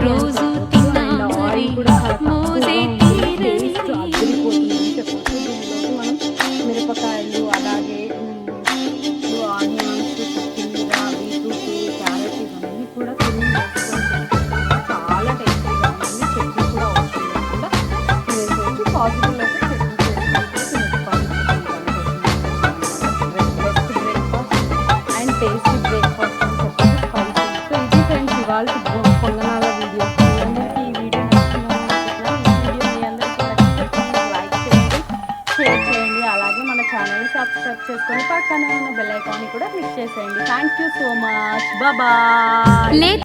రోజు తిన్నా మరి మోజే తీరని మనం మిరపకాయలు అలాగే ఆనియన్స్ కొత్తిమీర బీట్రూట్ క్యారెట్ ఇవన్నీ కూడా తురిమి వేసుకొని చాలా టేస్టీగా ఉంటుంది. చట్నీ కూడా అవసరం లేకుండా వేసుకోవచ్చు. పాసిబుల్ అయితే chutney best breakfast and tasty breakfast అని చెప్పేసి స్పైసీ. సో ఇది ఫ్రెండ్స్ ఇవాళ పొంగనాల వీడియో. మీ అందరికీ ఈ వీడియో నచ్చిందని అనుకుంటున్నాను. ఈ వీడియో మీ అందరికీ నచ్చితే లైక్ చేయండి, షేర్ చేయండి, అలాగే మన ఛానల్ని సబ్స్క్రైబ్ చేసుకొని పక్కనే ఉన్న బెల్ ఐకాన్ని కూడా క్లిక్ చేసేయండి. Thank you so much. Bye.